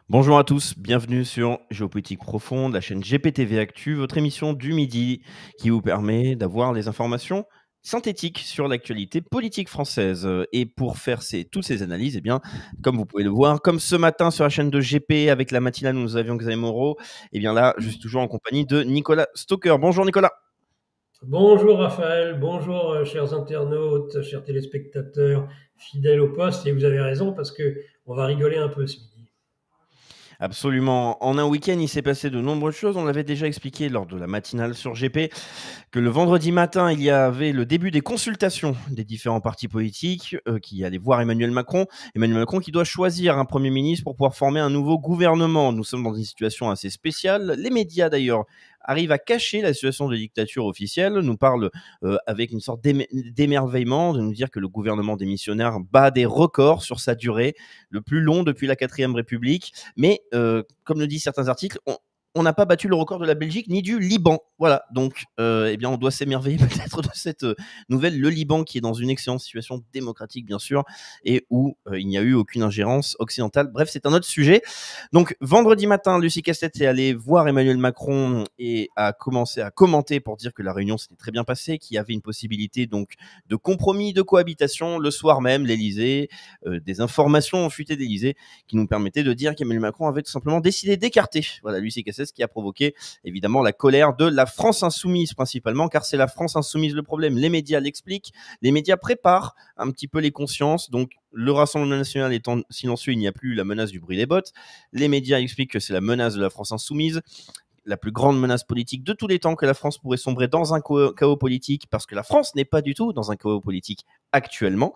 Bonjour à tous, bienvenue sur Géopolitique Profonde, la chaîne GPTV Actu, votre émission du midi qui vous permet d'avoir les informations synthétiques sur l'actualité politique française. Et pour faire toutes ces analyses, eh bien, comme vous pouvez le voir, comme ce matin sur la chaîne de GP avec la matinale où nous avions Xavier Moreau, eh bien là, je suis toujours en compagnie de Nicolas Stoker. Bonjour Nicolas. Bonjour Raphaël, bonjour chers internautes, chers téléspectateurs fidèles au poste. Et vous avez raison parce que on va rigoler un peu ce midi. Absolument. En un week-end, il s'est passé de nombreuses choses. On l'avait déjà expliqué lors de la matinale sur GP. Que le vendredi matin, il y avait le début des consultations des différents partis politiques qui allaient voir Emmanuel Macron. Emmanuel Macron qui doit choisir un Premier ministre pour pouvoir former un nouveau gouvernement. Nous sommes dans une situation assez spéciale. Les médias d'ailleurs arrivent à cacher la situation de dictature officielle, nous parlent avec une sorte d'émerveillement de nous dire que le gouvernement démissionnaire bat des records sur sa durée, le plus long depuis la 4ème République. Mais comme le disent certains articles, on n'a pas battu le record de la Belgique ni du Liban. Voilà, donc eh bien, on doit s'émerveiller peut-être de cette nouvelle. Le Liban qui est dans une excellente situation démocratique, bien sûr, et où il n'y a eu aucune ingérence occidentale. Bref, c'est un autre sujet. Donc, vendredi matin, Lucie Cassette est allée voir Emmanuel Macron et a commencé à commenter pour dire que la réunion s'était très bien passée, qu'il y avait une possibilité donc de compromis, de cohabitation. Le soir même, l'Élysée, des informations ont fuité d'Élysée qui nous permettaient de dire qu'Emmanuel Macron avait tout simplement décidé d'écarter voilà, Lucie Cassette, qui a provoqué évidemment la colère de la France insoumise principalement, car c'est la France insoumise le problème. Les médias l'expliquent, les médias préparent un petit peu les consciences, donc le Rassemblement national étant silencieux, il n'y a plus la menace du bruit des bottes. Les médias expliquent que c'est la menace de la France insoumise, la plus grande menace politique de tous les temps, que la France pourrait sombrer dans un chaos politique, parce que la France n'est pas du tout dans un chaos politique actuellement.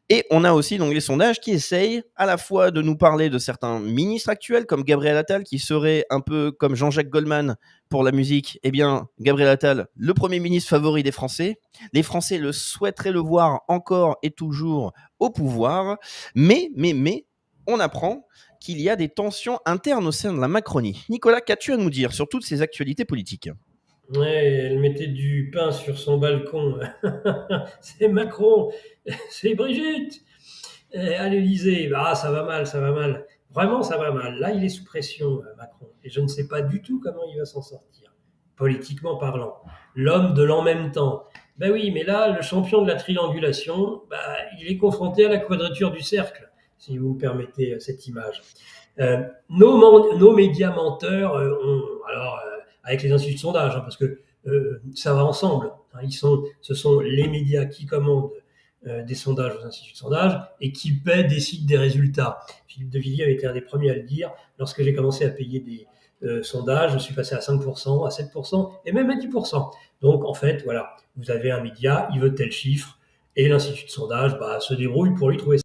Et on a aussi donc les sondages qui essayent à la fois de nous parler de certains ministres actuels, comme Gabriel Attal, qui serait un peu comme Jean-Jacques Goldman pour la musique. Eh bien, Gabriel Attal, le Premier ministre favori des Français. Les Français le souhaiteraient le voir encore et toujours au pouvoir. Mais, on apprend qu'il y a des tensions internes au sein de la Macronie. Nicolas, qu'as-tu à nous dire sur toutes ces actualités politiques ? Ouais, elle mettait du pain sur son balcon. C'est Macron, c'est Brigitte. À l'Élysée, ah, ça va mal, ça va mal. Vraiment, ça va mal. Là, il est sous pression, Macron. Et je ne sais pas du tout comment il va s'en sortir, politiquement parlant. L'homme de l'en même temps. Ben oui, mais là, le champion de la triangulation, bah, il est confronté à la quadrature du cercle, si vous me permettez cette image. Nos médias menteurs, avec les instituts de sondage, hein, parce que ça va ensemble. Hein, ce sont les médias qui commandent des sondages aux instituts de sondage et qui paient, décident des résultats. Philippe de Villiers a été un des premiers à le dire. Lorsque j'ai commencé à payer des sondages, je suis passé à 5%, à 7% et même à 10%. Donc en fait, voilà, vous avez un média, il veut tel chiffre et l'institut de sondage se débrouille pour lui trouver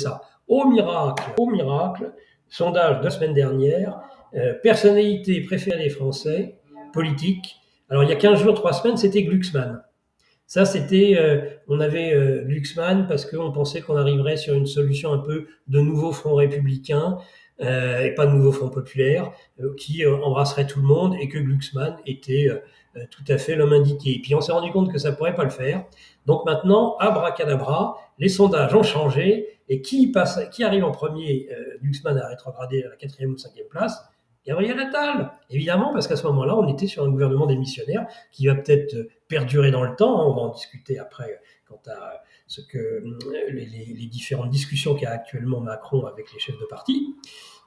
ça. Au miracle, sondage de la semaine dernière, personnalité préférée des Français, politique. Alors il y a 15 jours, 3 semaines, c'était Glucksmann. Ça, c'était, on avait Glucksmann parce qu'on pensait qu'on arriverait sur une solution un peu de nouveau front républicain et pas de nouveau front populaire qui embrasserait tout le monde et que Glucksmann était tout à fait l'homme indiqué. Et puis on s'est rendu compte que ça pourrait pas le faire. Donc maintenant, abracadabra, les sondages ont changé et qui arrive en premier Glucksmann a rétrogradé à la 4e ou 5e place. Gabriel Attal, évidemment, parce qu'à ce moment-là, on était sur un gouvernement démissionnaire qui va peut-être perdurer dans le temps. On va en discuter après quant à ce que les différentes discussions qu'a actuellement Macron avec les chefs de parti.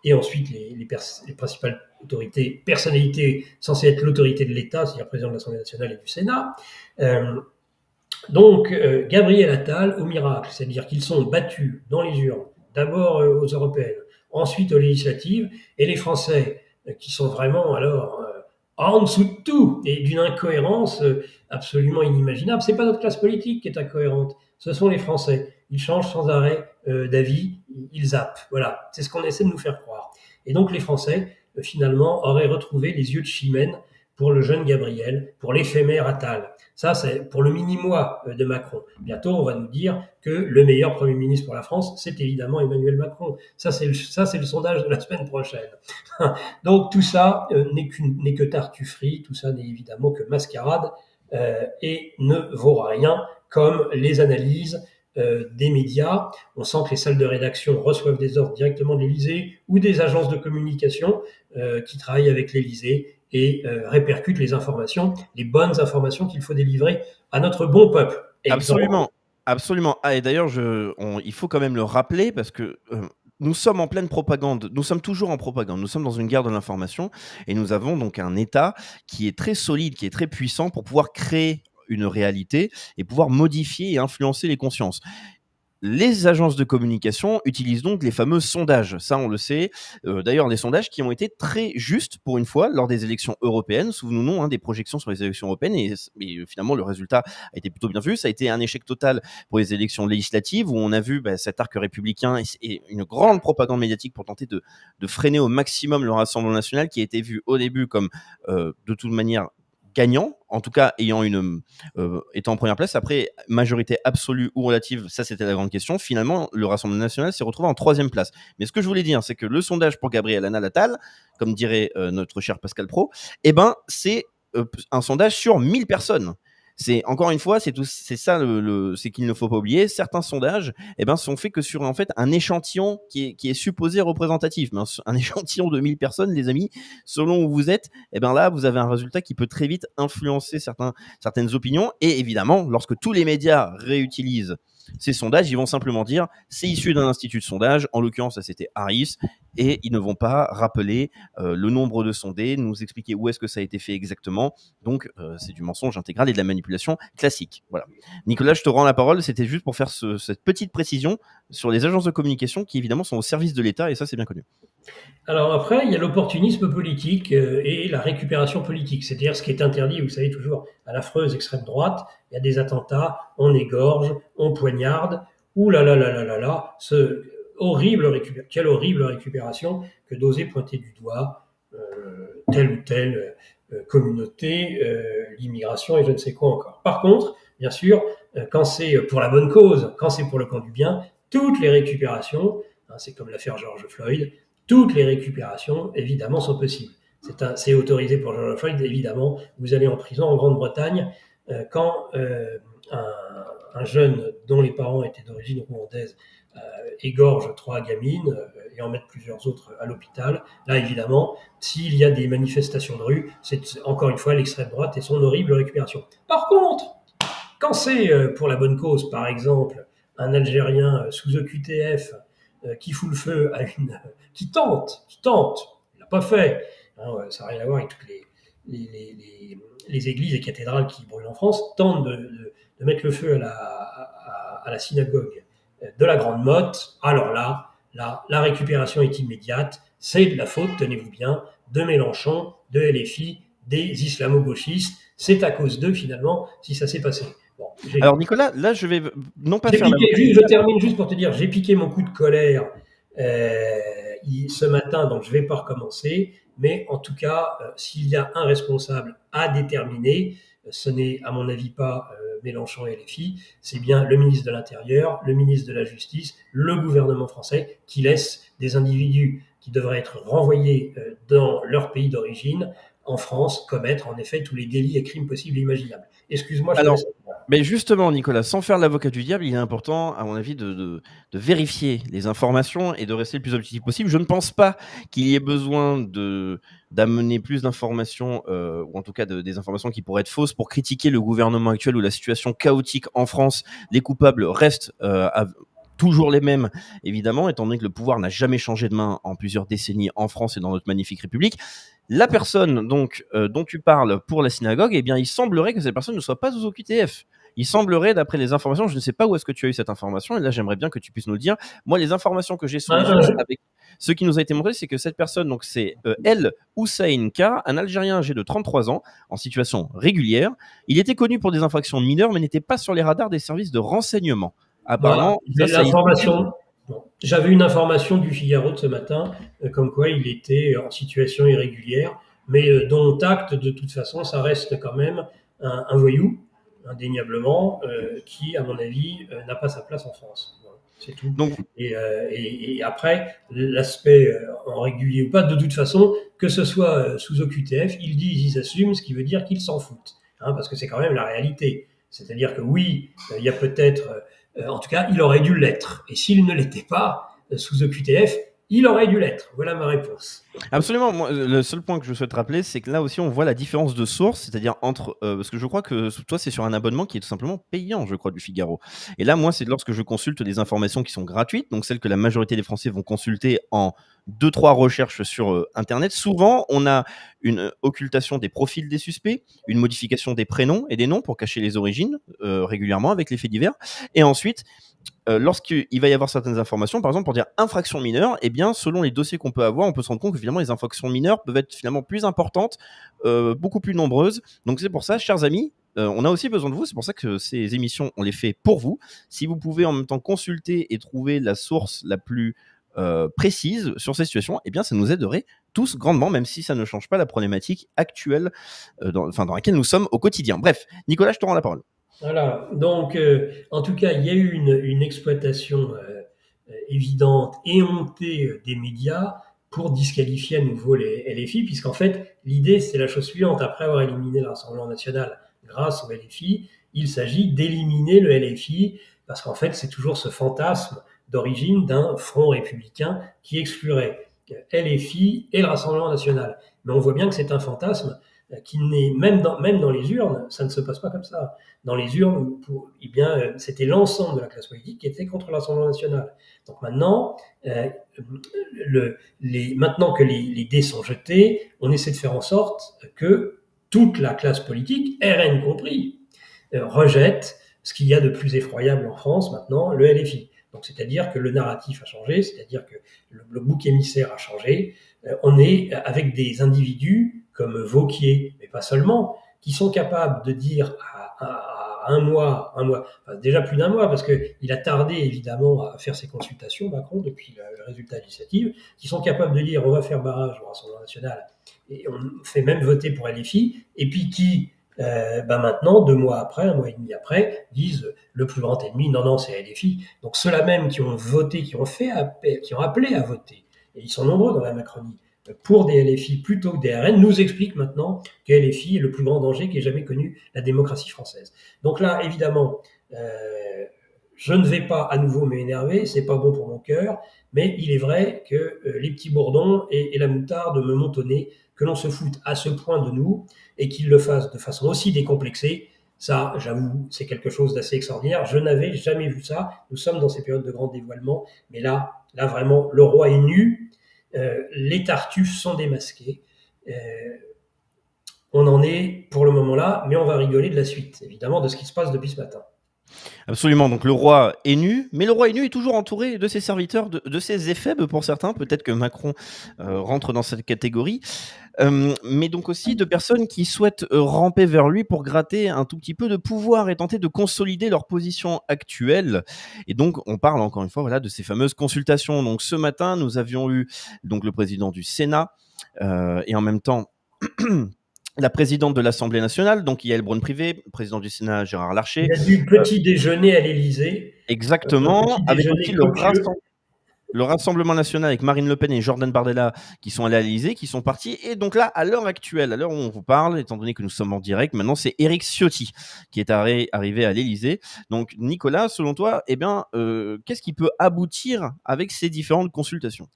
Et ensuite, les principales autorités, personnalités censées être l'autorité de l'État, c'est-à-dire le président de l'Assemblée nationale et du Sénat. Gabriel Attal au miracle, c'est-à-dire qu'ils sont battus dans les urnes, d'abord aux européennes, ensuite aux législatives, et les Français qui sont vraiment en dessous de tout et d'une incohérence absolument inimaginable. C'est pas notre classe politique qui est incohérente, ce sont les Français. Ils changent sans arrêt d'avis, ils zappent. Voilà, c'est ce qu'on essaie de nous faire croire. Et donc les Français, finalement, auraient retrouvé les yeux de Chimène pour le jeune Gabriel, pour l'éphémère Attal. Ça, c'est pour le mini-mois de Macron. Bientôt, on va nous dire que le meilleur Premier ministre pour la France, c'est évidemment Emmanuel Macron. Ça, c'est le sondage de la semaine prochaine. Donc, tout ça n'est que tartufferie, tout ça n'est évidemment que mascarade et ne vaut rien, comme les analyses des médias. On sent que les salles de rédaction reçoivent des ordres directement de l'Élysée ou des agences de communication qui travaillent avec l'Élysée et répercutent les informations, les bonnes informations qu'il faut délivrer à notre bon peuple. Exemple. Absolument, absolument. Ah, et d'ailleurs, il faut quand même le rappeler parce que nous sommes en pleine propagande. Nous sommes toujours en propagande. Nous sommes dans une guerre de l'information et nous avons donc un État qui est très solide, qui est très puissant pour pouvoir créer une réalité et pouvoir modifier et influencer les consciences. Les agences de communication utilisent donc les fameux sondages, ça on le sait. D'ailleurs, des sondages qui ont été très justes pour une fois lors des élections européennes. Souvenons-nous des projections sur les élections européennes et finalement le résultat a été plutôt bien vu. Ça a été un échec total pour les élections législatives où on a vu cet arc républicain et une grande propagande médiatique pour tenter de freiner au maximum le Rassemblement national qui a été vu au début comme de toute manière gagnant, en tout cas étant en première place. Après, majorité absolue ou relative, ça c'était la grande question. Finalement, le Rassemblement national s'est retrouvé en troisième place. Mais ce que je voulais dire, c'est que le sondage pour Gabriel Attal, comme dirait notre cher Pascal Pro, c'est un sondage sur 1000 personnes. C'est encore une fois, c'est ça c'est qu'il ne faut pas oublier. Certains sondages, sont faits que sur en fait un échantillon qui est supposé représentatif, mais un échantillon de 1000 personnes, les amis, selon où vous êtes, là vous avez un résultat qui peut très vite influencer certaines opinions. Et évidemment, lorsque tous les médias réutilisent ces sondages, ils vont simplement dire c'est issu d'un institut de sondage, en l'occurrence ça c'était Harris, et ils ne vont pas rappeler le nombre de sondés, nous expliquer où est-ce que ça a été fait exactement. Donc c'est du mensonge intégral et de la manipulation classique. Voilà. Nicolas, je te rends la parole, c'était juste pour faire cette petite précision sur les agences de communication qui évidemment sont au service de l'État, et ça c'est bien connu. Alors après, il y a l'opportunisme politique et la récupération politique, c'est-à-dire ce qui est interdit, vous savez, toujours à l'affreuse extrême droite. Il y a des attentats, on égorge, on poignarde. Ouh là là là là là là, quelle horrible récupération que d'oser pointer du doigt telle ou telle communauté, l'immigration et je ne sais quoi encore. Par contre, bien sûr, quand c'est pour la bonne cause, quand c'est pour le camp du bien, toutes les récupérations, c'est comme l'affaire George Floyd, toutes les récupérations, évidemment, sont possibles. C'est autorisé pour George Floyd, évidemment. Vous allez en prison en Grande-Bretagne quand un jeune dont les parents étaient d'origine rwandaise égorge 3 gamines et en mettent plusieurs autres à l'hôpital. Là, évidemment, s'il y a des manifestations de rue, c'est encore une fois l'extrême droite et son horrible récupération. Par contre, quand c'est pour la bonne cause, par exemple, un Algérien sous OQTF qui fout le feu à qui tente, il l'a pas fait, ça n'a rien à voir avec toutes les églises et cathédrales qui brûlent en France, tente de mettre le feu à la synagogue de la Grande Motte. Alors là, la récupération est immédiate, c'est de la faute, tenez-vous bien, de Mélenchon, de LFI, des islamo-gauchistes, c'est à cause d'eux finalement si ça s'est passé. Bon, alors Nicolas, là je vais non pas faire je termine juste pour te dire, j'ai piqué mon coup de colère ce matin, donc je ne vais pas recommencer, mais en tout cas, s'il y a un responsable à déterminer, ce n'est à mon avis pas Mélenchon et LFI, c'est bien le ministre de l'Intérieur, le ministre de la Justice, le gouvernement français qui laisse des individus qui devraient être renvoyés dans leur pays d'origine, en France, commettre en effet tous les délits et crimes possibles et imaginables. Excuse-moi, je te laisse. Mais justement, Nicolas, sans faire l'avocat du diable, il est important, à mon avis, de vérifier les informations et de rester le plus objectif possible. Je ne pense pas qu'il y ait besoin d'amener plus d'informations, ou en tout cas des informations qui pourraient être fausses pour critiquer le gouvernement actuel ou la situation chaotique en France. Les coupables restent toujours les mêmes, évidemment, étant donné que le pouvoir n'a jamais changé de main en plusieurs décennies en France et dans notre magnifique République. La personne donc dont tu parles pour la synagogue, eh bien, il semblerait que cette personne ne soit pas aux OQTF. Il semblerait, d'après les informations, je ne sais pas où est-ce que tu as eu cette information, et là j'aimerais bien que tu puisses nous le dire. Moi, les informations que j'ai sous les yeux, avec ce qui nous a été montré, c'est que cette personne, donc c'est El Hussein K, un Algérien âgé de 33 ans, en situation régulière. Il était connu pour des infractions mineures, mais n'était pas sur les radars des services de renseignement. Apparemment, j'avais une information du Figaro de ce matin, comme quoi il était en situation irrégulière, mais dont acte, de toute façon, ça reste quand même un voyou, indéniablement, qui, à mon avis, n'a pas sa place en France. Voilà, c'est tout. Donc, et après, l'aspect en régulier ou pas, de toute façon, que ce soit sous OQTF, ils disent, ils assument, ce qui veut dire qu'ils s'en foutent, parce que c'est quand même la réalité. C'est-à-dire que oui, il y a peut-être En tout cas, il aurait dû l'être. Et s'il ne l'était pas, sous OQTF, il aurait dû l'être. Voilà ma réponse. Absolument. Moi, le seul point que je souhaite rappeler, c'est que là aussi, on voit la différence de source, c'est-à-dire entre, parce que je crois que toi, c'est sur un abonnement qui est tout simplement payant, je crois, du Figaro. Et là, moi, c'est lorsque je consulte des informations qui sont gratuites, donc celles que la majorité des Français vont consulter en deux, trois recherches sur Internet. Souvent, on a une occultation des profils des suspects, une modification des prénoms et des noms pour cacher les origines régulièrement avec les faits divers. Et ensuite, lorsqu'il va y avoir certaines informations, par exemple pour dire infraction mineure, eh bien, selon les dossiers qu'on peut avoir, on peut se rendre compte que finalement les infractions mineures peuvent être finalement plus importantes, beaucoup plus nombreuses. Donc c'est pour ça, chers amis, on a aussi besoin de vous. C'est pour ça que ces émissions, on les fait pour vous. Si vous pouvez en même temps consulter et trouver la source la plus précise sur ces situations, eh bien, ça nous aiderait tous grandement, même si ça ne change pas la problématique actuelle dans laquelle nous sommes au quotidien. Bref, Nicolas, je te rends la parole. Voilà. Donc, en tout cas, il y a eu une exploitation évidente, éhontée des médias pour disqualifier à nouveau les LFI, puisqu'en fait, l'idée, c'est la chose suivante. Après avoir éliminé le Rassemblement national grâce au LFI, il s'agit d'éliminer le LFI, parce qu'en fait, c'est toujours ce fantasme d'origine d'un front républicain qui exclurait LFI et le Rassemblement national. Mais on voit bien que c'est un fantasme qui n'est même dans les urnes, ça ne se passe pas comme ça. Dans les urnes, eh bien, c'était l'ensemble de la classe politique qui était contre l'Assemblée nationale. Donc maintenant, maintenant que les dés sont jetés, on essaie de faire en sorte que toute la classe politique, RN compris, rejette ce qu'il y a de plus effroyable en France maintenant, le LFI. Donc c'est-à-dire que le narratif a changé, c'est-à-dire que le bouc émissaire a changé. On est avec des individus comme Vauquier, mais pas seulement, qui sont capables de dire à un mois, enfin, déjà plus d'un mois, parce qu'il a tardé évidemment à faire ses consultations, Macron, depuis le résultat législatif, qui sont capables de dire on va faire barrage au Rassemblement national, et on fait même voter pour LFI, et puis qui, maintenant, 2 mois après, un mois et demi après, disent le plus grand ennemi, non, c'est LFI. Donc ceux-là même qui ont voté, qui ont appelé à voter, et ils sont nombreux dans la Macronie, pour des LFI plutôt que des RN, nous expliquent maintenant que LFI est le plus grand danger qu'ait jamais connu la démocratie française. Donc là, évidemment, je ne vais pas à nouveau m'énerver, c'est pas bon pour mon cœur, mais il est vrai que les petits bourdons et la moutarde me montent au nez, que l'on se foute à ce point de nous et qu'ils le fassent de façon aussi décomplexée. Ça, j'avoue, c'est quelque chose d'assez extraordinaire. Je n'avais jamais vu ça. Nous sommes dans ces périodes de grand dévoilement, mais là vraiment, le roi est nu. Les tartuffes sont démasqués. On en est pour le moment là, mais on va rigoler de la suite, évidemment, de ce qui se passe depuis ce matin. Absolument, donc le roi est nu, mais le roi est nu est toujours entouré de ses serviteurs, de ses éphèbes pour certains, peut-être que Macron rentre dans cette catégorie, mais donc aussi de personnes qui souhaitent ramper vers lui pour gratter un tout petit peu de pouvoir et tenter de consolider leur position actuelle. Et donc on parle encore une fois voilà, de ces fameuses consultations. Donc ce matin, nous avions eu donc, le président du Sénat et en même temps... la présidente de l'Assemblée nationale, donc Yaël Braun-Pivet, président du Sénat Gérard Larcher. Il a du petit déjeuner à l'Élysée. Exactement, Petit avec déjeuner aussi copieux. le Rassemblement national avec Marine Le Pen et Jordan Bardella qui sont allés à l'Élysée, qui sont partis. Et donc là, à l'heure actuelle, à l'heure où on vous parle, étant donné que nous sommes en direct, maintenant c'est Éric Ciotti qui est arrivé à l'Élysée. Donc Nicolas, selon toi, eh bien, qu'est-ce qui peut aboutir avec ces différentes consultations ?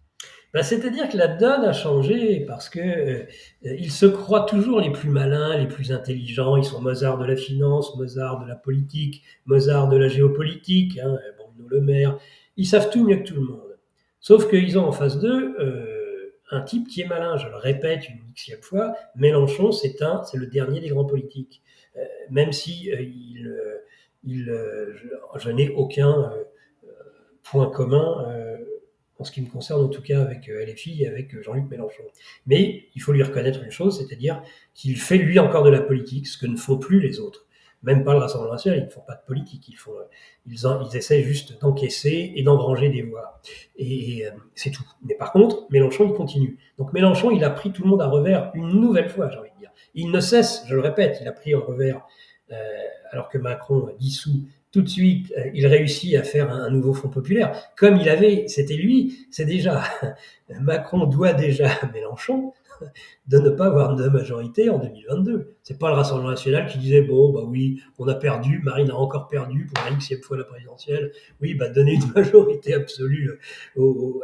C'est-à-dire que la donne a changé parce que ils se croient toujours les plus malins, les plus intelligents. Ils sont Mozart de la finance, Mozart de la politique, Mozart de la géopolitique, hein, Bruno Le Maire. Ils savent tout mieux que tout le monde. Sauf qu'ils ont en face d'eux un type qui est malin. Je le répète une xième fois, Mélenchon, c'est le dernier des grands politiques. Même si je n'ai aucun point commun en ce qui me concerne en tout cas avec LFI et avec Jean-Luc Mélenchon. Mais il faut lui reconnaître une chose, c'est-à-dire qu'il fait lui encore de la politique, ce que ne font plus les autres. Même pas le Rassemblement national, ils ne font pas de politique, ils essaient juste d'encaisser et d'engranger des voix. Et c'est tout. Mais par contre, Mélenchon, il continue. Donc Mélenchon, il a pris tout le monde à revers une nouvelle fois, j'ai envie de dire. Il ne cesse, je le répète, il a pris en revers, alors que Macron dissout tout de suite, il réussit à faire un nouveau Front populaire. Comme c'était lui, c'est déjà, Macron doit déjà à Mélenchon, de ne pas avoir de majorité en 2022. C'est pas le Rassemblement national qui disait bon bah oui, on a perdu, Marine a encore perdu pour la xème fois la présidentielle. Oui, bah donner une majorité absolue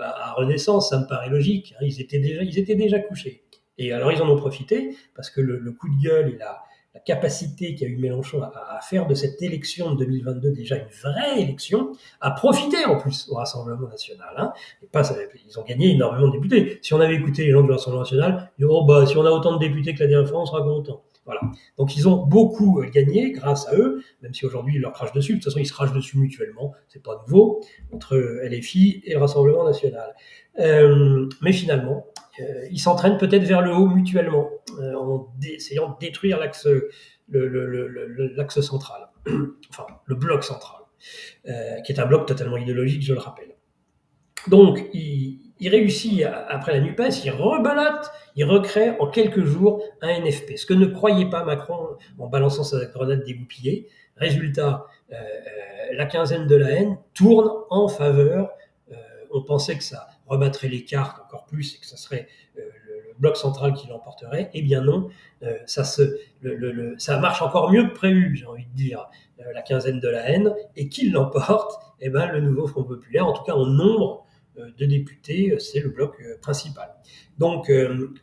à Renaissance, ça me paraît logique. Ils étaient déjà couchés. Et alors ils en ont profité parce que le coup de gueule et la capacité qu'a eu Mélenchon à faire de cette élection de 2022 déjà une vraie élection, a profité en plus au Rassemblement national. Hein. Et pas, ils ont gagné énormément de députés. Si on avait écouté les gens du Rassemblement national, ils diront bah, si on a autant de députés que la dernière fois, on sera content. Voilà. Donc ils ont beaucoup gagné grâce à eux, même si aujourd'hui ils leur crachent dessus. De toute façon, ils se crachent dessus mutuellement, c'est pas nouveau, entre LFI et le Rassemblement national. Mais finalement, ils s'entraînent peut-être vers le haut mutuellement, en essayant de détruire l'axe central, enfin le bloc central, qui est un bloc totalement idéologique, je le rappelle. Donc, il réussit, après la NUPES, il rebelote, il recrée en quelques jours un NFP. Ce que ne croyait pas Macron en balançant sa grenade dégoupillée. Résultat, la quinzaine de la haine tourne en faveur. On pensait que ça rebattrait les cartes encore plus et que ça serait le bloc central qui l'emporterait. Eh bien non, ça marche encore mieux que prévu, j'ai envie de dire, la quinzaine de la haine. Et qui l'emporte? Eh ben, le nouveau Front populaire, en tout cas en nombre de députés, c'est le bloc principal. Donc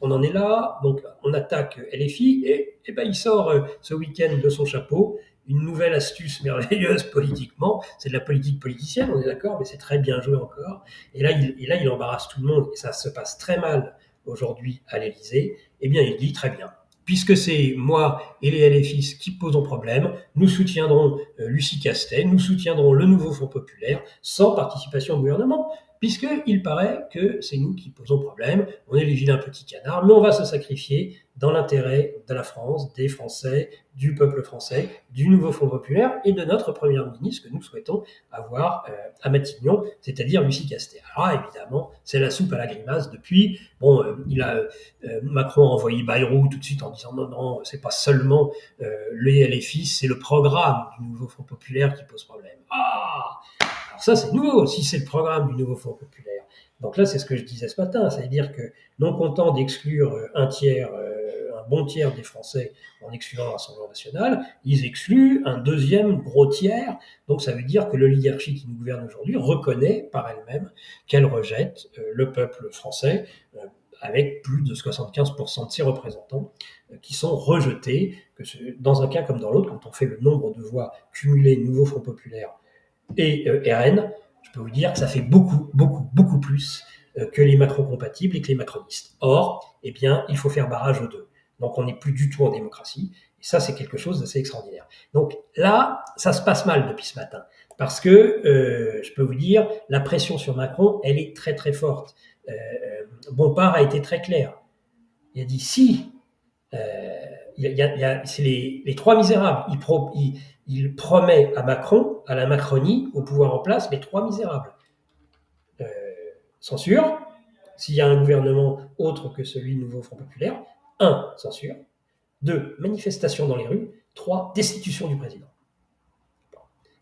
on en est là, donc on attaque LFI et ben, il sort ce week-end de son chapeau une nouvelle astuce merveilleuse politiquement. C'est de la politique politicienne, on est d'accord, mais c'est très bien joué encore. Et là, il embarrasse tout le monde et ça se passe très mal aujourd'hui à l'Élysée. Eh bien, il dit très bien. Puisque c'est moi et les LFistes qui posons problème, nous soutiendrons Lucie Castet, nous soutiendrons le nouveau Front populaire sans participation au gouvernement, puisqu'il paraît que c'est nous qui posons problème, on est les vilains petits canards, mais on va se sacrifier dans l'intérêt de la France, des Français, du peuple français, du nouveau Front populaire et de notre première ministre que nous souhaitons avoir à Matignon, c'est-à-dire Lucie Castet. Alors évidemment, c'est la soupe à la grimace depuis. Bon, Macron a envoyé Bayrou tout de suite en disant non, non, c'est pas seulement les LFI, c'est le programme du nouveau Front populaire qui pose problème. Ah, alors ça, c'est nouveau, si c'est le programme du nouveau Front populaire. Donc là, c'est ce que je disais ce matin, c'est-à-dire que non content d'exclure un bon tiers des Français en excluant le Rassemblement national, ils excluent un deuxième gros tiers. Donc ça veut dire que l'oligarchie qui nous gouverne aujourd'hui reconnaît par elle-même qu'elle rejette le peuple français, avec plus de 75% de ses représentants qui sont rejetés, dans un cas comme dans l'autre, quand on fait le nombre de voix cumulées Nouveau Front populaire et RN, je peux vous dire que ça fait beaucoup, beaucoup, beaucoup plus que les Macron-compatibles et que les macronistes. Or, eh bien, il faut faire barrage aux deux. Donc, on n'est plus du tout en démocratie. Et ça, c'est quelque chose d'assez extraordinaire. Donc là, ça se passe mal depuis ce matin. Parce que, je peux vous dire, la pression sur Macron, elle est très, très forte. Bompard a été très clair. Il a dit si, c'est les trois misérables. Il promet à Macron, à la Macronie, au pouvoir en place, les trois misérables. Censure, s'il y a un gouvernement autre que celui Nouveau Front populaire. 1. Censure. 2. Manifestation dans les rues. 3. Destitution du président. Bon.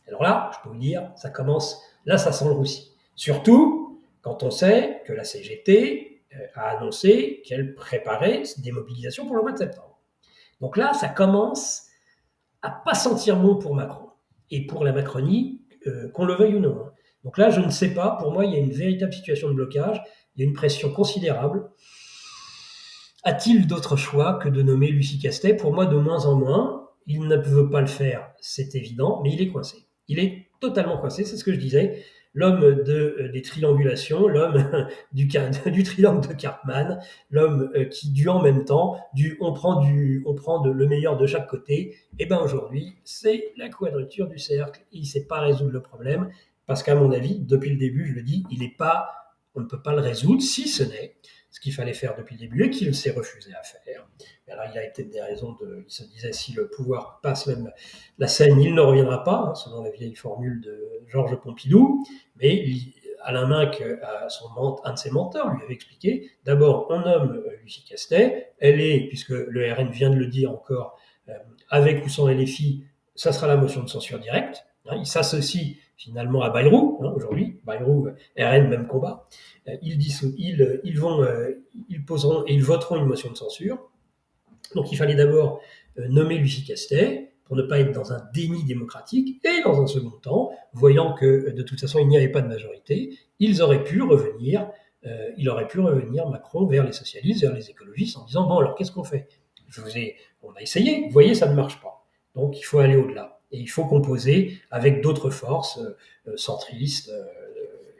Alors là, je peux vous dire, ça commence, là ça sent le roussi. Surtout quand on sait que la CGT a annoncé qu'elle préparait des mobilisations pour le mois de septembre. Donc là, ça commence à pas sentir bon pour Macron et pour la Macronie, qu'on le veuille ou non. Donc là, je ne sais pas, pour moi, il y a une véritable situation de blocage, il y a une pression considérable. A-t-il d'autres choix que de nommer Lucie Castet? Pour moi, de moins en moins. Il ne veut pas le faire, c'est évident, mais il est coincé. Il est totalement coincé, c'est ce que je disais. L'homme des triangulations, l'homme du triangle de Cartman, l'homme qui, du en même temps, on prend le meilleur de chaque côté. Et bien aujourd'hui, c'est la quadrature du cercle. Il ne sait pas résoudre le problème, parce qu'à mon avis, depuis le début, je le dis, on ne peut pas le résoudre, si ce n'est ce qu'il fallait faire depuis le début et qu'il s'est refusé à faire. Alors, il y a peut-être des raisons il se disait, si le pouvoir passe même la Seine, il ne reviendra pas, hein, selon la vieille formule de Georges Pompidou, mais Alain Minc, un de ses mentors, lui avait expliqué, d'abord, on nomme Lucie Castet, elle est, puisque le RN vient de le dire encore, avec ou sans LFI, ça sera la motion de censure directe, hein, il s'associe finalement à Bayrou, hein, aujourd'hui, Bayrou, RN, même combat. Ils poseront et ils voteront une motion de censure. Donc il fallait d'abord nommer Lucie Castet pour ne pas être dans un déni démocratique, et dans un second temps, voyant que de toute façon il n'y avait pas de majorité, il aurait pu revenir Macron vers les socialistes, vers les écologistes, en disant bon alors qu'est-ce qu'on fait? On a essayé, vous voyez ça ne marche pas, donc il faut aller au-delà et il faut composer avec d'autres forces centristes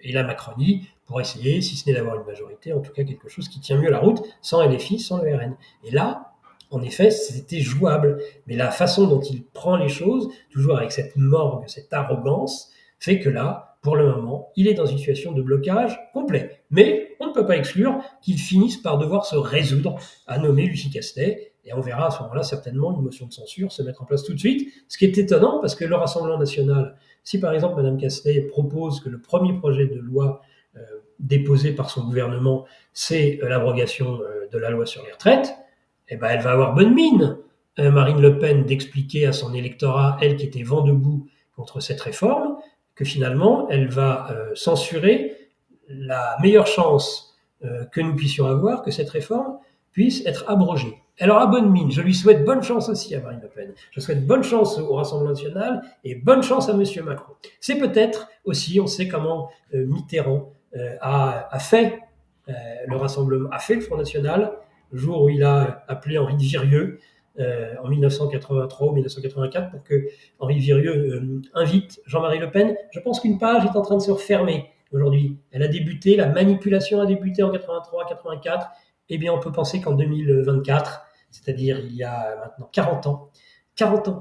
et la Macronie pour essayer, si ce n'est d'avoir une majorité, en tout cas quelque chose qui tient mieux la route, sans LFI, sans le RN. Et là, en effet, c'était jouable. Mais la façon dont il prend les choses, toujours avec cette morgue, cette arrogance, fait que là, pour le moment, il est dans une situation de blocage complet. Mais on ne peut pas exclure qu'il finisse par devoir se résoudre à nommer Lucie Castet. Et on verra à ce moment-là certainement une motion de censure se mettre en place tout de suite. Ce qui est étonnant, parce que le Rassemblement national, si par exemple Mme Castet propose que le premier projet de loi déposé par son gouvernement, c'est l'abrogation de la loi sur les retraites, eh ben, elle va avoir bonne mine, Marine Le Pen, d'expliquer à son électorat, elle qui était vent debout contre cette réforme, que finalement, elle va censurer la meilleure chance que nous puissions avoir, que cette réforme puisse être abrogée. Elle aura bonne mine. Je lui souhaite bonne chance aussi à Marine Le Pen. Je souhaite bonne chance au Rassemblement national et bonne chance à M. Macron. C'est peut-être aussi, on sait comment Mitterrand a fait le Rassemblement, a fait le Front National, le jour où il a appelé Henri de Virieu en 1983 ou 1984 pour que Henri Virieu invite Jean-Marie Le Pen. Je pense qu'une page est en train de se refermer aujourd'hui. Elle a débuté, la manipulation a débuté en 83-84. Eh bien, on peut penser qu'en 2024, c'est-à-dire il y a maintenant 40 ans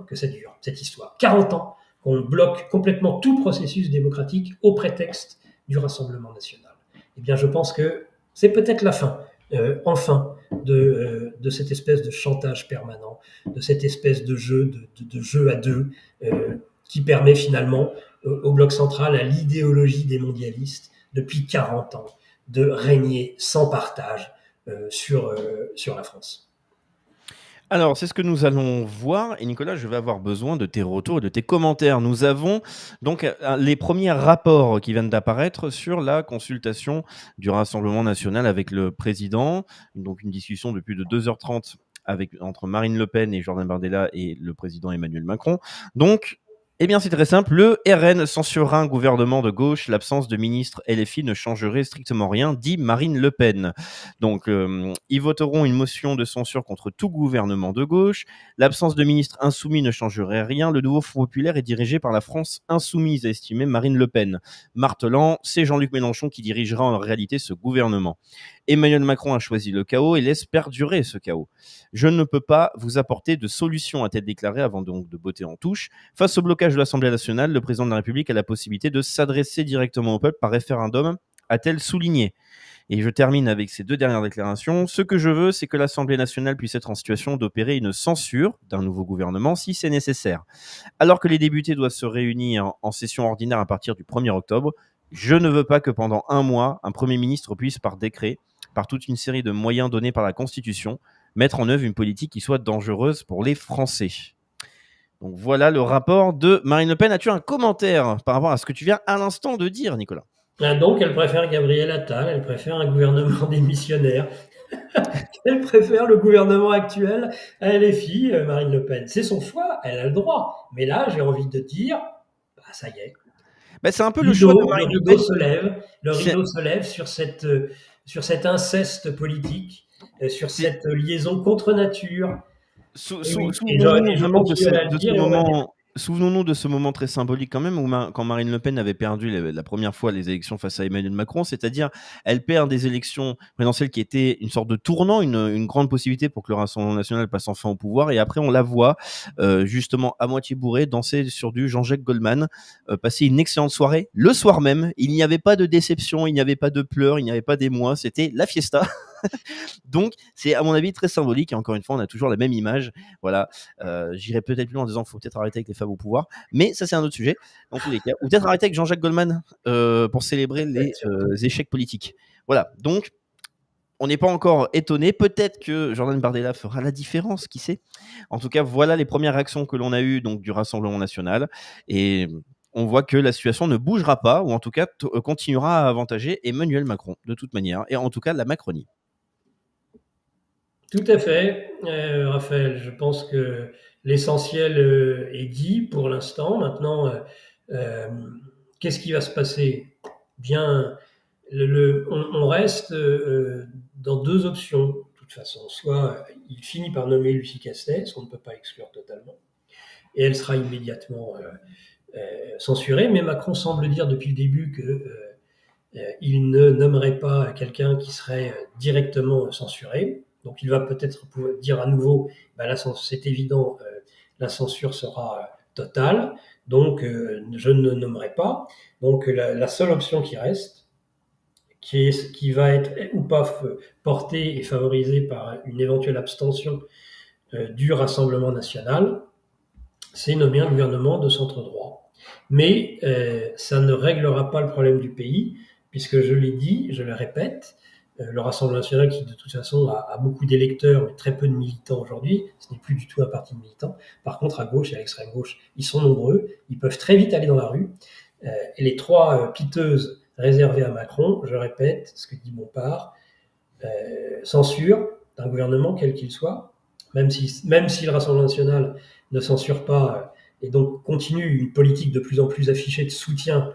que ça dure, cette histoire, 40 ans qu'on bloque complètement tout processus démocratique au prétexte du Rassemblement national. Eh bien, je pense que c'est peut-être la fin, enfin, de cette espèce de chantage permanent, de cette espèce de jeu, de jeu à deux, qui permet finalement au Bloc central, à l'idéologie des mondialistes, depuis 40 ans, de régner sans partage sur la France. Alors, c'est ce que nous allons voir. Et Nicolas, je vais avoir besoin de tes retours et de tes commentaires. Nous avons donc les premiers rapports qui viennent d'apparaître sur la consultation du Rassemblement national avec le président. Donc, une discussion de plus de 2h30 entre Marine Le Pen et Jordan Bardella et le président Emmanuel Macron. Donc, eh bien, c'est très simple. Le RN censurera un gouvernement de gauche. L'absence de ministre LFI ne changerait strictement rien, dit Marine Le Pen. Donc, ils voteront une motion de censure contre tout gouvernement de gauche. L'absence de ministre insoumis ne changerait rien. Le nouveau Front populaire est dirigé par la France insoumise, a estimé Marine Le Pen. Martelant, c'est Jean-Luc Mélenchon qui dirigera en réalité ce gouvernement. Emmanuel Macron a choisi le chaos et laisse perdurer ce chaos. Je ne peux pas vous apporter de solution, a-t-elle déclaré avant donc de botter en touche. Face au blocage de l'Assemblée nationale, le président de la République a la possibilité de s'adresser directement au peuple par référendum, a-t-elle souligné. Et je termine avec ces deux dernières déclarations. Ce que je veux, c'est que l'Assemblée nationale puisse être en situation d'opérer une censure d'un nouveau gouvernement si c'est nécessaire. Alors que les députés doivent se réunir en session ordinaire à partir du 1er octobre, je ne veux pas que pendant un mois, un Premier ministre puisse, par décret, par toute une série de moyens donnés par la Constitution, mettre en œuvre une politique qui soit dangereuse pour les Français. Donc voilà le rapport de Marine Le Pen. As-tu un commentaire par rapport à ce que tu viens à l'instant de dire, Nicolas ? Donc, elle préfère Gabriel Attal, elle préfère un gouvernement démissionnaire. Elle préfère le gouvernement actuel à LFI, Marine Le Pen. C'est son choix, elle a le droit. Mais là, j'ai envie de dire, bah, ça y est. C'est un peu le choix de Le Marine Le rideau Pen. rideau se lève sur cet inceste politique, sur cette liaison contre nature. Souvenons-nous de ce moment très symbolique quand même où quand Marine Le Pen avait perdu la première fois les élections face à Emmanuel Macron, c'est-à-dire elle perd des élections présidentielles qui étaient une sorte de tournant, une grande possibilité pour que le Rassemblement national passe enfin au pouvoir, et après on la voit justement à moitié bourrée danser sur du Jean-Jacques Goldman, passer une excellente soirée. Le soir même, il n'y avait pas de déception, il n'y avait pas de pleurs, il n'y avait pas d'émoi, c'était la fiesta. Donc c'est à mon avis très symbolique, et encore une fois on a toujours la même image. Voilà, j'irai peut-être plus loin en disant qu'il faut peut-être arrêter avec les femmes au pouvoir, mais ça c'est un autre sujet dans tous les cas, ou peut-être arrêter avec Jean-Jacques Goldman pour célébrer les échecs politiques. Voilà, donc on n'est pas encore étonné, peut-être que Jordan Bardella fera la différence, qui sait. En tout cas, voilà les premières réactions que l'on a eues donc, du Rassemblement national, et on voit que la situation ne bougera pas, ou en tout cas continuera à avantager Emmanuel Macron, de toute manière, et en tout cas la Macronie. Tout à fait, Raphaël. Je pense que l'essentiel est dit pour l'instant. Maintenant, qu'est-ce qui va se passer? Bien, on reste dans deux options, de toute façon. Soit il finit par nommer Lucie Castet, on ne peut pas exclure totalement, et elle sera immédiatement censurée. Mais Macron semble dire depuis le début qu'il ne nommerait pas quelqu'un qui serait directement censuré. Donc il va peut-être pouvoir dire à nouveau, bah, c'est évident, la censure sera totale, donc je ne nommerai pas. Donc la seule option qui reste, qui va être ou pas portée et favorisée par une éventuelle abstention du Rassemblement national, c'est nommer un gouvernement de centre droit. Mais ça ne réglera pas le problème du pays, puisque je l'ai dit, je le répète, le Rassemblement national, qui de toute façon a beaucoup d'électeurs, mais très peu de militants aujourd'hui, ce n'est plus du tout un parti de militants. Par contre, à gauche et à l'extrême gauche, ils sont nombreux, ils peuvent très vite aller dans la rue. Et les trois piteuses réservées à Macron, je répète ce que dit Bompard, censure d'un gouvernement quel qu'il soit, même si le Rassemblement national ne censure pas et donc continue une politique de plus en plus affichée de soutien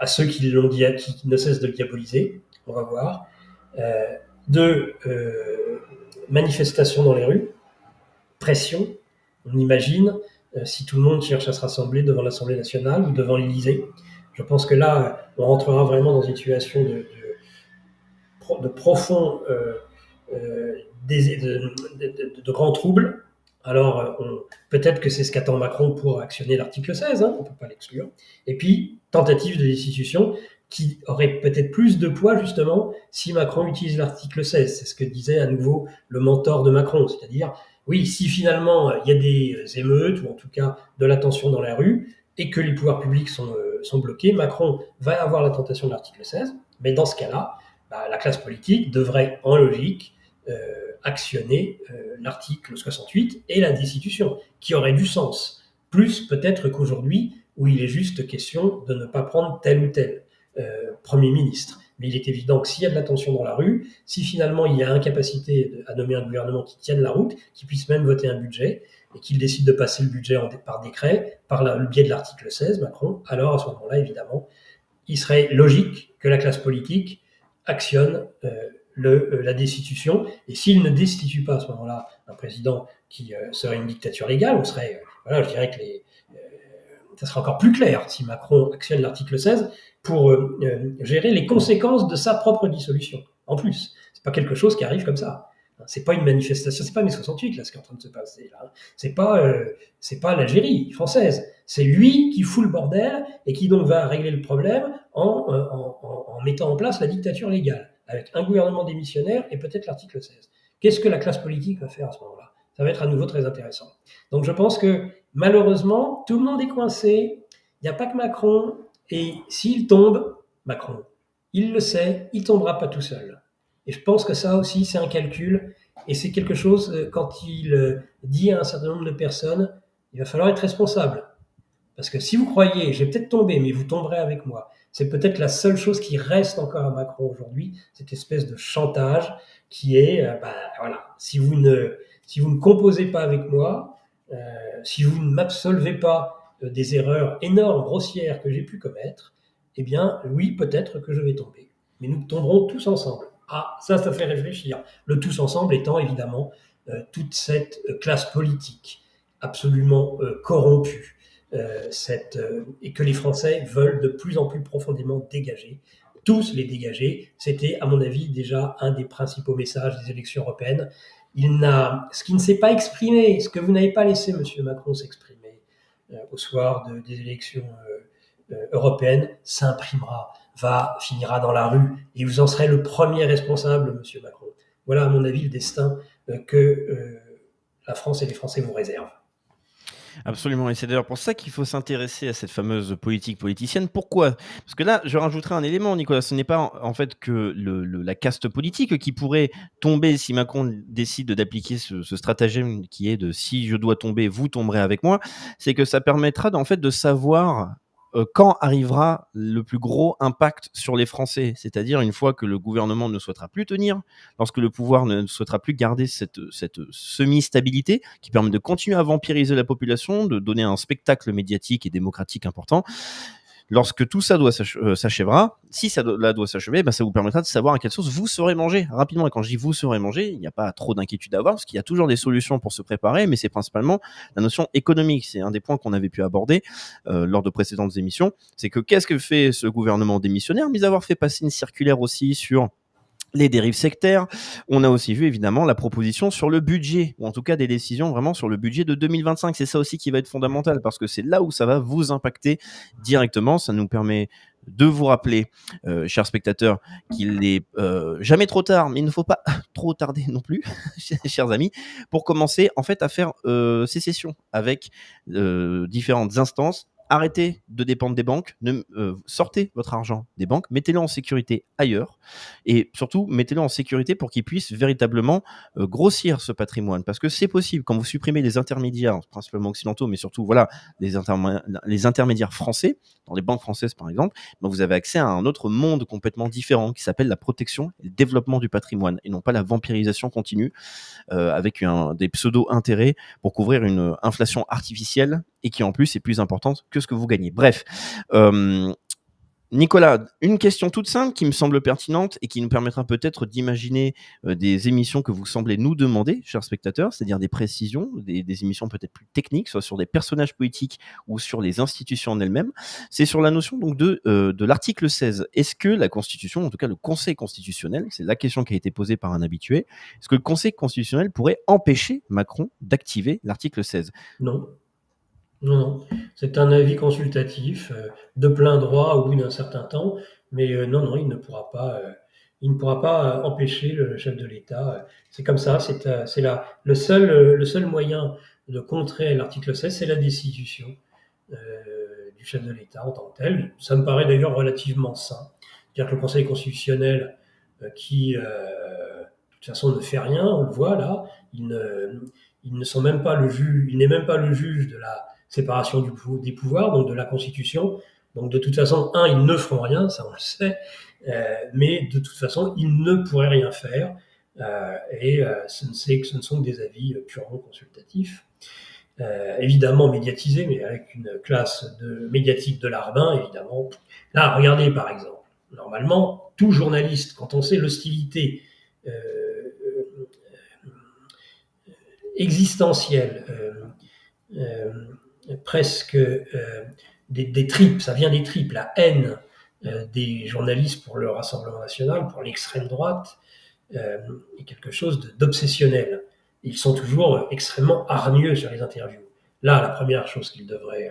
à ceux qui ne cessent de le diaboliser, on va voir, de manifestations dans les rues, pression, on imagine, si tout le monde cherche à se rassembler devant l'Assemblée nationale ou devant l'Élysée. Je pense que là, on rentrera vraiment dans une situation de profond de grands troubles. Alors, peut-être que c'est ce qu'attend Macron pour actionner l'article 16, on ne peut pas l'exclure. Et puis, tentative de destitution qui aurait peut-être plus de poids, justement, si Macron utilise l'article 16. C'est ce que disait à nouveau le mentor de Macron, c'est-à-dire, oui, si finalement il y a des émeutes, ou en tout cas de la tension dans la rue, et que les pouvoirs publics sont bloqués, Macron va avoir la tentation de l'article 16, mais dans ce cas-là, la classe politique devrait, en logique, actionner l'article 68 et la destitution, qui aurait du sens. Plus peut-être qu'aujourd'hui, où il est juste question de ne pas prendre tel ou tel Premier ministre. Mais il est évident que s'il y a de la tension dans la rue, si finalement il y a incapacité à nommer un gouvernement qui tienne la route, qui puisse même voter un budget, et qu'il décide de passer le budget par décret, par le biais de l'article 16, Macron, alors à ce moment-là, évidemment, il serait logique que la classe politique actionne la destitution. Et s'il ne destitue pas à ce moment-là un président qui serait une dictature légale, on serait, je dirais que ça serait encore plus clair si Macron actionne l'article 16 pour gérer les conséquences de sa propre dissolution. En plus, c'est pas quelque chose qui arrive comme ça. C'est pas une manifestation, c'est pas mai 68 là ce qui est en train de se passer là. C'est pas l'Algérie française. C'est lui qui fout le bordel et qui donc va régler le problème en mettant en place la dictature légale avec un gouvernement démissionnaire et peut-être l'article 16. Qu'est-ce que la classe politique va faire à ce moment-là? Ça va être à nouveau très intéressant. Donc je pense que malheureusement, tout le monde est coincé. Il n'y a pas que Macron. Et s'il tombe, Macron, il le sait, il tombera pas tout seul. Et je pense que ça aussi, c'est un calcul. Et c'est quelque chose, quand il dit à un certain nombre de personnes, il va falloir être responsable. Parce que si vous croyez, j'ai peut-être tombé, mais vous tomberez avec moi, c'est peut-être la seule chose qui reste encore à Macron aujourd'hui, cette espèce de chantage qui est, voilà, si vous ne composez pas avec moi, si vous ne m'absolvez pas des erreurs énormes, grossières que j'ai pu commettre, eh bien, oui, peut-être que je vais tomber. Mais nous tomberons tous ensemble. Ah, ça fait réfléchir. Le tous ensemble étant évidemment toute cette classe politique absolument corrompue, et que les Français veulent de plus en plus profondément dégager. Tous les dégager. C'était, à mon avis, déjà un des principaux messages des élections européennes. Ce qui ne s'est pas exprimé, ce que vous n'avez pas laissé M. Macron s'exprimer au soir des élections européennes, s'imprimera, finira dans la rue, et vous en serez le premier responsable, M. Macron. Voilà, à mon avis, le destin que la France et les Français vous réservent. Absolument, et c'est d'ailleurs pour ça qu'il faut s'intéresser à cette fameuse politique politicienne. Pourquoi? Parce que là, je rajouterai un élément, Nicolas, ce n'est pas en fait que la caste politique qui pourrait tomber si Macron décide d'appliquer ce stratagème qui est de si je dois tomber, vous tomberez avec moi, c'est que ça permettra en fait de savoir quand arrivera le plus gros impact sur les Français? C'est-à-dire une fois que le gouvernement ne souhaitera plus tenir, lorsque le pouvoir ne souhaitera plus garder cette semi-stabilité qui permet de continuer à vampiriser la population, de donner un spectacle médiatique et démocratique important. Lorsque tout ça s'achèvera, si ça doit s'achever, ça vous permettra de savoir à quelle sauce vous saurez manger rapidement. Et quand je dis vous saurez manger, il n'y a pas trop d'inquiétude à avoir parce qu'il y a toujours des solutions pour se préparer, mais c'est principalement la notion économique. C'est un des points qu'on avait pu aborder lors de précédentes émissions. C'est que qu'est-ce que fait ce gouvernement démissionnaire, mis à avoir fait passer une circulaire aussi sur les dérives sectaires. On a aussi vu évidemment la proposition sur le budget, ou en tout cas des décisions vraiment sur le budget de 2025. C'est ça aussi qui va être fondamental, parce que c'est là où ça va vous impacter directement. Ça nous permet de vous rappeler, chers spectateurs, qu'il n'est jamais trop tard, mais il ne faut pas trop tarder non plus, chers amis, pour commencer en fait à faire sécession avec différentes instances. Arrêtez de dépendre des banques, sortez votre argent des banques, mettez-le en sécurité ailleurs et surtout mettez-le en sécurité pour qu'il puisse véritablement grossir ce patrimoine, parce que c'est possible quand vous supprimez les intermédiaires, principalement occidentaux, mais surtout voilà les intermédiaires français, dans les banques françaises par exemple, vous avez accès à un autre monde complètement différent qui s'appelle la protection et le développement du patrimoine et non pas la vampirisation continue avec des pseudo-intérêts pour couvrir une inflation artificielle et qui en plus est plus importante que ce que vous gagnez. Bref, Nicolas, une question toute simple qui me semble pertinente et qui nous permettra peut-être d'imaginer des émissions que vous semblez nous demander, chers spectateurs, c'est-à-dire des précisions, des émissions peut-être plus techniques, soit sur des personnages politiques ou sur les institutions en elles-mêmes. C'est sur la notion donc de l'article 16. Est-ce que la Constitution, en tout cas le Conseil constitutionnel, c'est la question qui a été posée par un habitué, est-ce que le Conseil constitutionnel pourrait empêcher Macron d'activer l'article 16 ? Non. Non, c'est un avis consultatif de plein droit au bout d'un certain temps, mais non, il ne pourra pas empêcher le chef de l'État. C'est comme ça, le seul moyen de contrer l'article 16, c'est la destitution du chef de l'État en tant que tel. Ça me paraît d'ailleurs relativement sain. C'est-à-dire que le Conseil constitutionnel, qui de toute façon ne fait rien, on le voit là, il ne sont même pas le juge, il n'est même pas le juge de la séparation des pouvoirs, donc de la Constitution. Donc de toute façon, ils ne feront rien, ça on le sait, mais de toute façon, ils ne pourraient rien faire, ce ne sont que des avis purement consultatifs, évidemment médiatisés, mais avec une classe médiatique de larbin, évidemment. Là, regardez par exemple, normalement, tout journaliste, quand on sait l'hostilité existentielle, presque des tripes, ça vient des tripes, la haine des journalistes pour le Rassemblement national, pour l'extrême droite, est quelque chose d'obsessionnel. Ils sont toujours extrêmement hargneux sur les interviews. Là, la première chose qu'ils devraient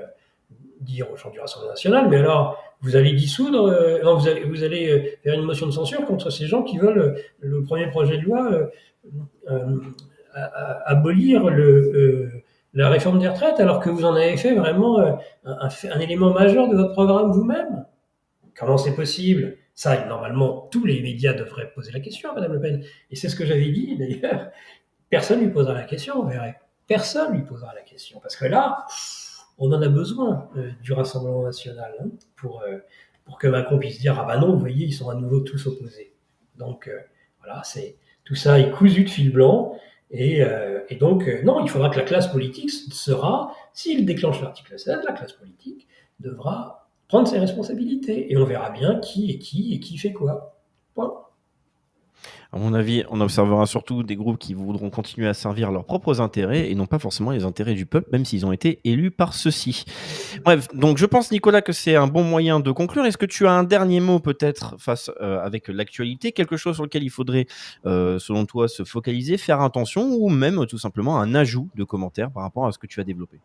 dire aux gens du Rassemblement national, mais alors, vous allez dissoudre, non, vous allez faire une motion de censure contre ces gens qui veulent le premier projet de loi abolir la réforme des retraites, alors que vous en avez fait vraiment un élément majeur de votre programme vous-même. Comment c'est possible? Ça, normalement, tous les médias devraient poser la question à Mme Le Pen. Et c'est ce que j'avais dit, d'ailleurs. Personne ne lui posera la question, on verrait. Personne ne lui posera la question. Parce que là, on en a besoin du Rassemblement national pour que Macron puisse dire « Ah ben non, vous voyez, ils sont à nouveau tous opposés. » Donc, voilà, tout ça est cousu de fil blanc. Et donc, non, il faudra que la classe politique s'il déclenche l'article 16, la classe politique devra prendre ses responsabilités. Et on verra bien qui est qui et qui fait quoi. Point. À mon avis, on observera surtout des groupes qui voudront continuer à servir leurs propres intérêts et non pas forcément les intérêts du peuple, même s'ils ont été élus par ceux-ci. Bref, donc je pense, Nicolas, que c'est un bon moyen de conclure. Est-ce que tu as un dernier mot peut-être avec l'actualité, quelque chose sur lequel il faudrait, selon toi, se focaliser, faire attention ou même tout simplement un ajout de commentaires par rapport à ce que tu as développé?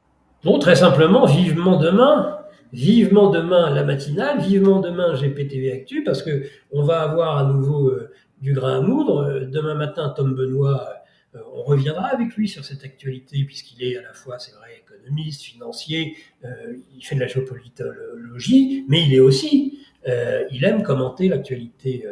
Non, très simplement, vivement demain la matinale, vivement demain GPTV Actu, parce qu'on va avoir à nouveau du grain à moudre. Demain matin, Tom Benoît, on reviendra avec lui sur cette actualité, puisqu'il est à la fois, c'est vrai, économiste, financier, il fait de la géopolitologie, mais il aime commenter l'actualité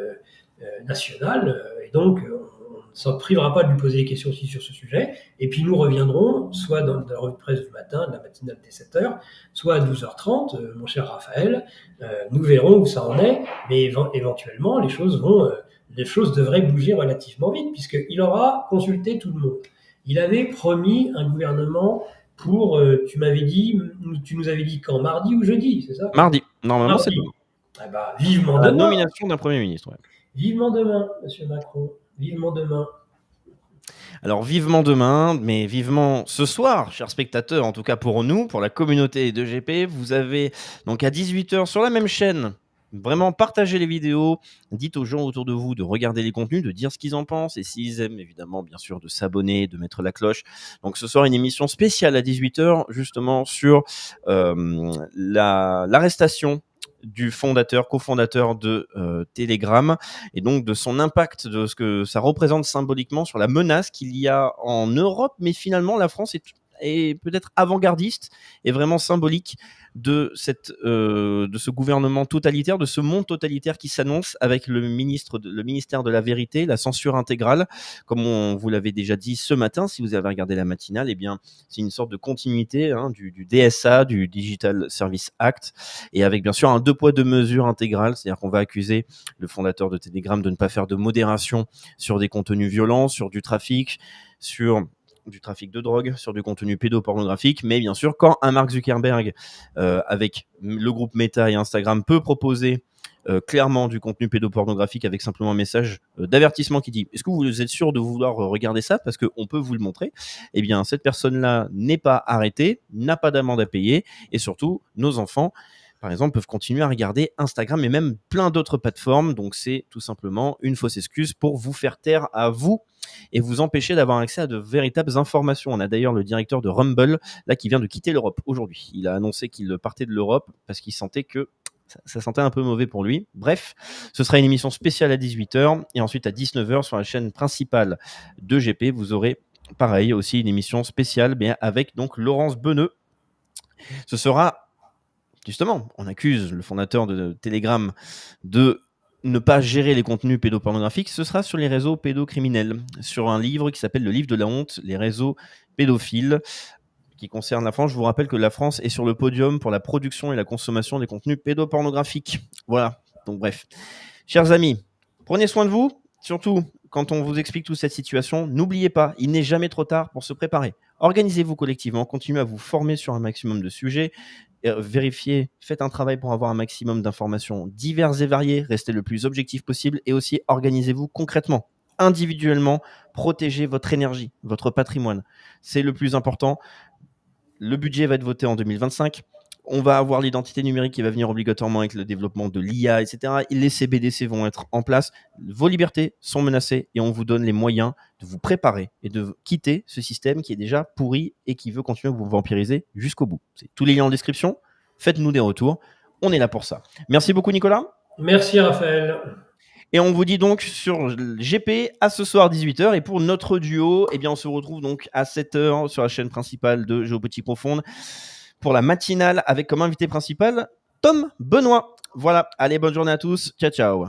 nationale, et donc on ça ne privera pas de lui poser des questions aussi sur ce sujet. Et puis nous reviendrons, soit dans la revue de presse du matin, de la matinale dès 7h, soit à 12h30, mon cher Raphaël. Nous verrons où ça en est, mais éventuellement, les choses devraient bouger relativement vite, puisqu'il aura consulté tout le monde. Il avait promis un gouvernement pour, tu nous avais dit quand, mardi ou jeudi, c'est ça? Mardi, normalement c'est Mardi. demain. Ah bah, vivement La demain. nomination d'un Premier ministre. Ouais. Vivement demain, monsieur Macron. Vivement demain. Alors vivement demain, mais vivement ce soir, chers spectateurs, en tout cas pour nous, pour la communauté de GP, vous avez donc à 18h sur la même chaîne, vraiment partagez les vidéos, dites aux gens autour de vous de regarder les contenus, de dire ce qu'ils en pensent et s'ils aiment évidemment bien sûr de s'abonner, de mettre la cloche. Donc ce soir une émission spéciale à 18h justement sur l'arrestation du cofondateur de Telegram, et donc de son impact, de ce que ça représente symboliquement sur la menace qu'il y a en Europe. Mais finalement, la France est peut-être avant-gardiste et vraiment symbolique de ce gouvernement totalitaire, de ce monde totalitaire qui s'annonce avec le ministère de la Vérité, la censure intégrale. Comme on vous l'avait déjà dit ce matin, si vous avez regardé la matinale, eh bien, c'est une sorte de continuité du DSA, du Digital Service Act, et avec bien sûr un 2 poids 2 mesures intégral, c'est-à-dire qu'on va accuser le fondateur de Telegram de ne pas faire de modération sur des contenus violents, sur du trafic de drogue, sur du contenu pédopornographique. Mais bien sûr, quand un Mark Zuckerberg, avec le groupe Meta et Instagram, peut proposer clairement du contenu pédopornographique avec simplement un message d'avertissement qui dit « Est-ce que vous êtes sûr de vouloir regarder ça parce qu'on peut vous le montrer ?» Eh bien, cette personne-là n'est pas arrêtée, n'a pas d'amende à payer, et surtout, nos enfants, par exemple, peuvent continuer à regarder Instagram et même plein d'autres plateformes. Donc, c'est tout simplement une fausse excuse pour vous faire taire à vous et vous empêcher d'avoir accès à de véritables informations. On a d'ailleurs le directeur de Rumble là qui vient de quitter l'Europe aujourd'hui. Il a annoncé qu'il partait de l'Europe parce qu'il sentait que ça sentait un peu mauvais pour lui. Bref, ce sera une émission spéciale à 18h et ensuite à 19h sur la chaîne principale de GP, vous aurez pareil aussi une émission spéciale mais avec donc Laurence Beneux. Ce sera justement, on accuse le fondateur de Telegram de ne pas gérer les contenus pédopornographiques. Ce sera sur les réseaux pédocriminels, sur un livre qui s'appelle Le livre de la honte, les réseaux pédophiles, qui concerne la France. Je vous rappelle que la France est sur le podium pour la production et la consommation des contenus pédopornographiques. Voilà, donc bref. Chers amis, prenez soin de vous, surtout quand on vous explique toute cette situation. N'oubliez pas, il n'est jamais trop tard pour se préparer. Organisez-vous collectivement, continuez à vous former sur un maximum de sujets, vérifiez, faites un travail pour avoir un maximum d'informations diverses et variées, restez le plus objectif possible et aussi organisez-vous concrètement, individuellement, protégez votre énergie, votre patrimoine. C'est le plus important. Le budget va être voté en 2025. On va avoir l'identité numérique qui va venir obligatoirement avec le développement de l'IA, etc. Et les CBDC vont être en place. Vos libertés sont menacées et on vous donne les moyens de vous préparer et de quitter ce système qui est déjà pourri et qui veut continuer à vous vampiriser jusqu'au bout. C'est tous les liens en description. Faites-nous des retours. On est là pour ça. Merci beaucoup, Nicolas. Merci, Raphaël. Et on vous dit donc sur GP à ce soir 18h. Et pour notre duo, eh bien, on se retrouve donc à 7h sur la chaîne principale de Géopolitique Profonde pour la matinale avec comme invité principal Tom Benoît. Voilà, allez, bonne journée à tous. Ciao, ciao.